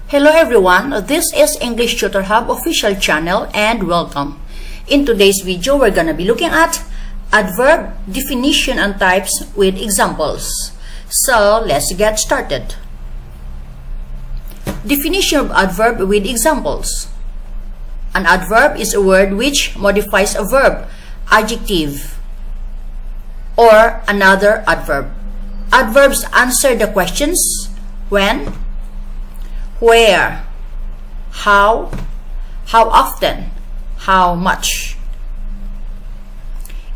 Hello everyone, this is English Tutor Hub official channel and welcome. In today's video, we're gonna be looking at adverb definition and types with examples. So let's get started. Definition of adverb with examples. An adverb is a word which modifies a verb, adjective, or another adverb. Adverbs answer the questions when, where, how often, how much.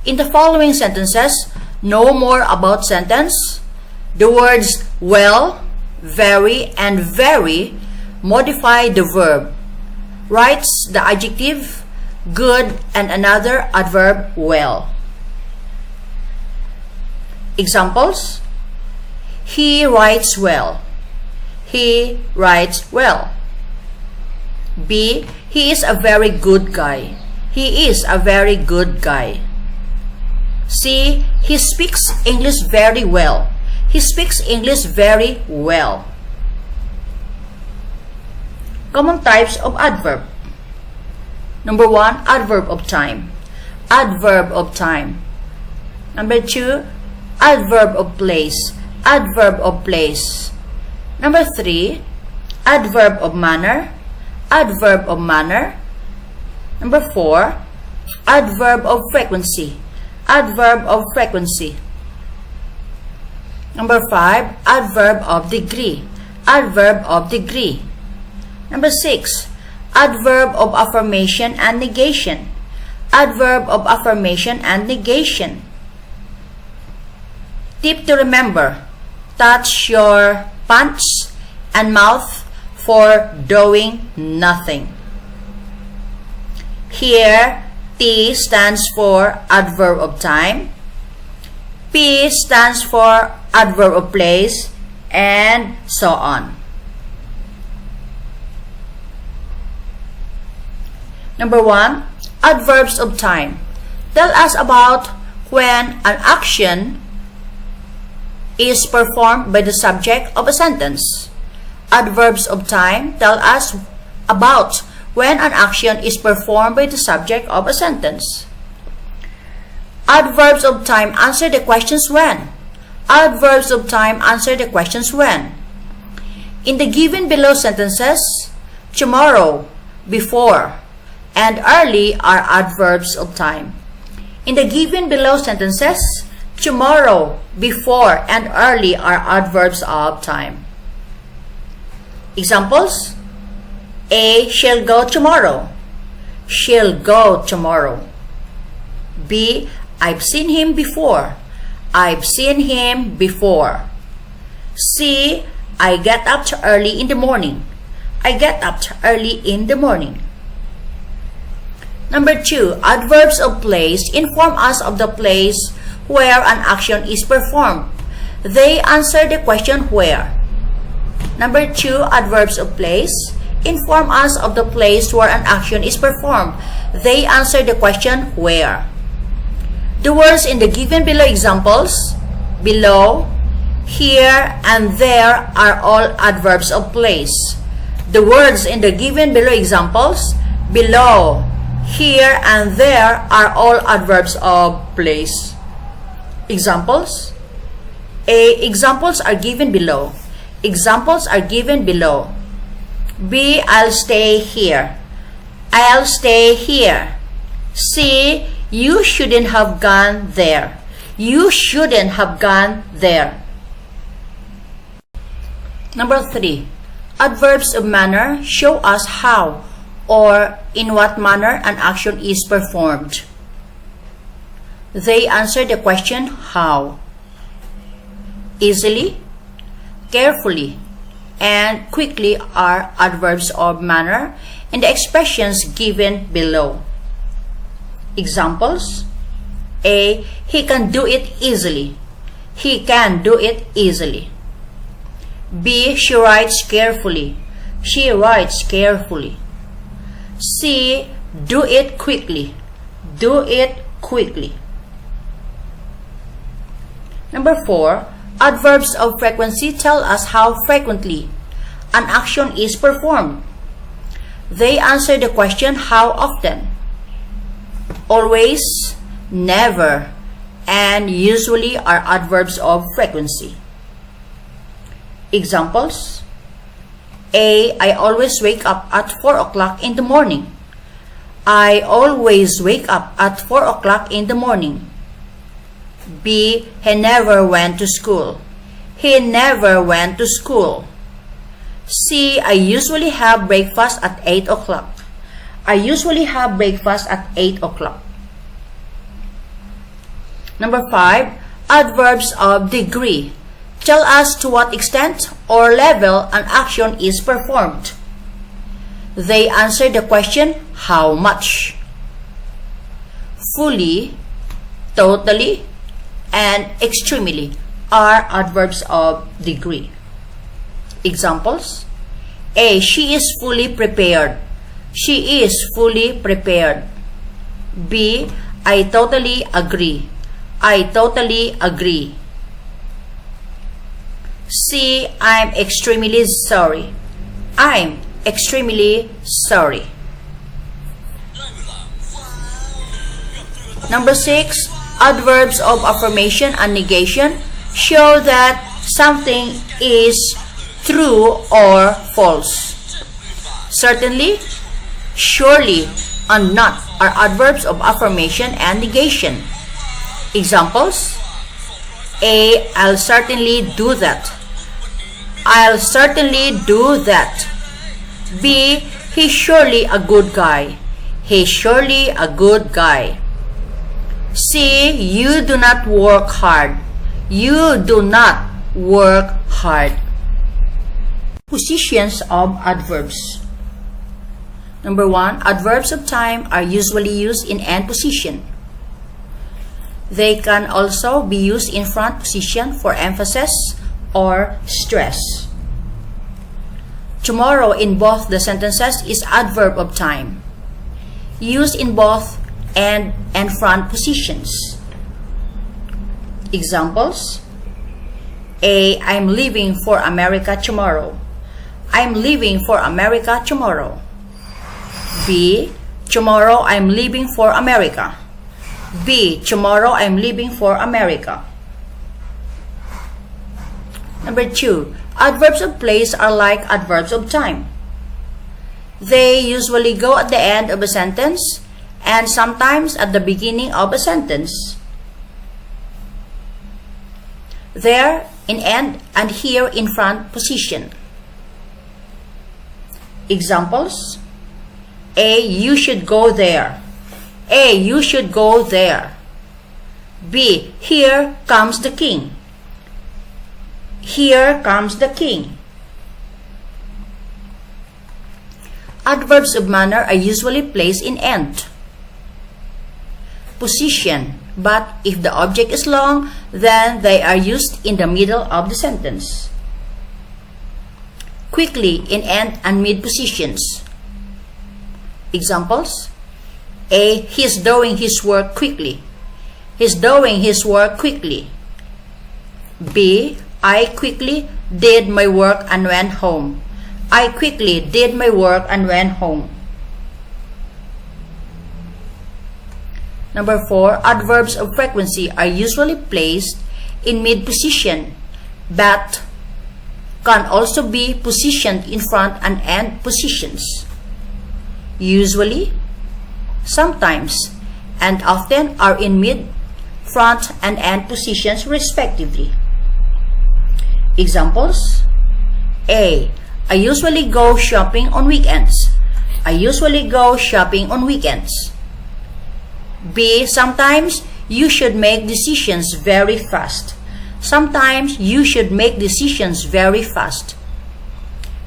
In the following sentences, know more about sentence. The words well, very, and very modify the verb. Writes the adjective good and another adverb well. Examples: he writes well. He writes well. B. He is a very good guy. He is a very good guy. C. He speaks English very well. He speaks English very well. Common types of adverb. Number 1, adverb of time. Adverb of time. Number 2, adverb of place. Adverb of place. Number 3, adverb of manner. Adverb of manner. Number 4, adverb of frequency. Adverb of frequency. Number 5, adverb of degree. Adverb of degree. Number 6, adverb of affirmation and negation. Adverb of affirmation and negation. Tip to remember: touch your pants and mouth for doing nothing. Here, T stands for adverb of time, P stands for adverb of place, and so on. Number 1, adverbs of time. Tell us about when an action is performed by the subject of a sentence. Adverbs of time tell us about when an action is performed by the subject of a sentence. Adverbs of time answer the questions when. Adverbs of time answer the questions when. In the given below sentences, tomorrow, before, and early are adverbs of time. In the given below sentences, tomorrow, before, and early are adverbs of time. Examples: A. She'll go tomorrow. She'll go tomorrow. B. I've seen him before. I've seen him before. C. I get up early in the morning. I get up early in the morning. Number 2, adverbs of place inform us of the place where an action is performed. They answer the question where. Number 2, adverbs of place inform us of the place where an action is performed. They answer the question where. The words in the given below examples, below, here, and there are all adverbs of place. The words in the given below examples, below, here, and there are all adverbs of place. Examples: A. Examples are given below. Examples are given below. B. I'll stay here. I'll stay here. C. You shouldn't have gone there. You shouldn't have gone there. Number 3, adverbs of manner show us how or in what manner an action is performed. They answer the question how. Easily, carefully, and quickly are adverbs of manner in the expressions given below. Examples: A. He can do it easily. He can do it easily. B. She writes carefully. She writes carefully. C. Do it quickly. Do it quickly. Number 4, adverbs of frequency tell us how frequently an action is performed. They answer the question how often. Always, never, and usually are adverbs of frequency. Examples: A. I always wake up at 4 o'clock in the morning. I always wake up at 4 o'clock in the morning. B. He never went to school. He never went to school. C. I usually have breakfast at 8 o'clock. I usually have breakfast at 8 o'clock. Number 5. Adverbs of degree. Tell us to what extent or level an action is performed. They answer the question how much. Fully, totally, and extremely are adverbs of degree. Examples: A. She is fully prepared. She is fully prepared. B. I totally agree. I totally agree. C. I'm extremely sorry. I'm extremely sorry. Number 6. Adverbs of affirmation and negation show that something is true or false. Certainly, surely, and not are adverbs of affirmation and negation. Examples: A. I'll certainly do that. I'll certainly do that. B. He's surely a good guy. He's surely a good guy. C. You do not work hard. You do not work hard. Positions of adverbs. Number 1. Adverbs of time are usually used in end position. They can also be used in front position for emphasis or stress. Tomorrow in both the sentences is adverb of time, used in both end and front positions. Examples: A. I'm leaving for America tomorrow. I'm leaving for America tomorrow. B. Tomorrow I'm leaving for America. B. Tomorrow I'm leaving for America. Number 2. Adverbs of place are like adverbs of time. They usually go at the end of a sentence and sometimes at the beginning of a sentence. There in end and here in front position. Examples: A. You should go there. A. You should go there. B. Here comes the king. Here comes the king. Adverbs of manner are usually placed in end position, but if the object is long, then they are used in the middle of the sentence. Quickly in end and mid positions. Examples: A. He's doing his work quickly. He's doing his work quickly. B. I quickly did my work and went home. I quickly did my work and went home. Number 4. Adverbs of frequency are usually placed in mid position, but can also be positioned in front and end positions. Usually, sometimes, and often are in mid, front, and end positions respectively. Examples: A. I usually go shopping on weekends. I usually go shopping on weekends. B. Sometimes you should make decisions very fast. Sometimes you should make decisions very fast.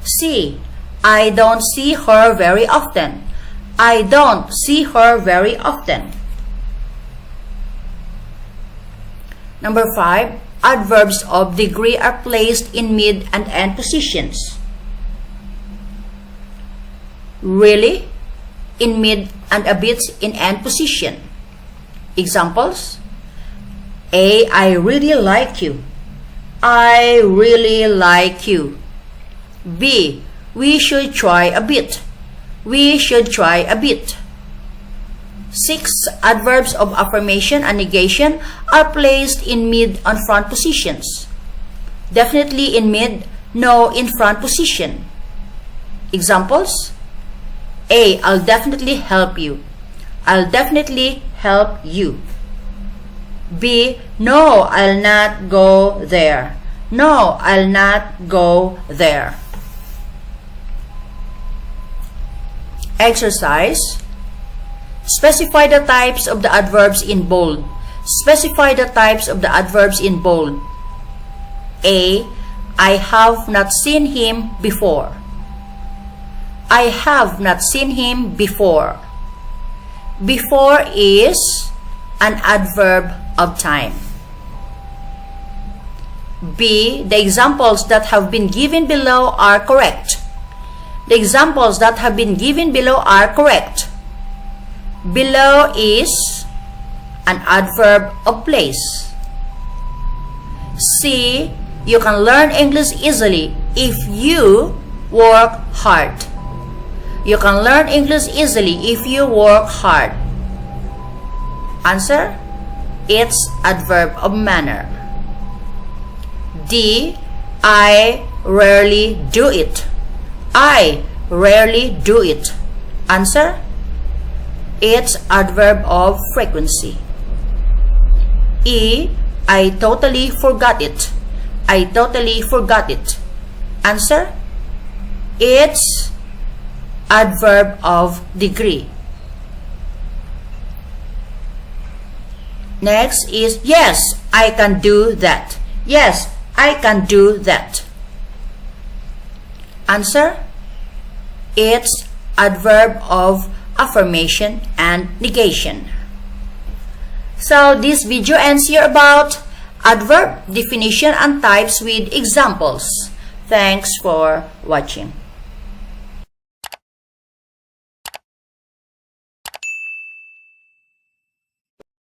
C. I don't see her very often. I don't see her very often. Number 5. Adverbs of degree are placed in mid and end positions. Really, in mid and a bit in end position. Examples: A. I really like you. I really like you. B. We should try a bit. We should try a bit. 6 adverbs of affirmation and negation are placed in mid and front positions. Definitely in mid, no in front position. Examples: A. I'll definitely help you. I'll definitely help you. B. No, I'll not go there. No, I'll not go there. Exercise. Specify the types of the adverbs in bold. Specify the types of the adverbs in bold. A. I have not seen him before. I have not seen him before. Before is an adverb of time. B. The examples that have been given below are correct. The examples that have been given below are correct. Below is an adverb of place. C. You can learn English easily if you work hard. You can learn English easily if you work hard. Answer: it's adverb of manner. D. I rarely do it. I rarely do it. Answer: it's adverb of frequency. E. I totally forgot it. I totally forgot it. Answer: it's adverb of degree. Next is yes, I can do that. Yes, I can do that. Answer: it's adverb of affirmation and negation. So this video ends here about adverb definition and types with examples. Thanks for watching.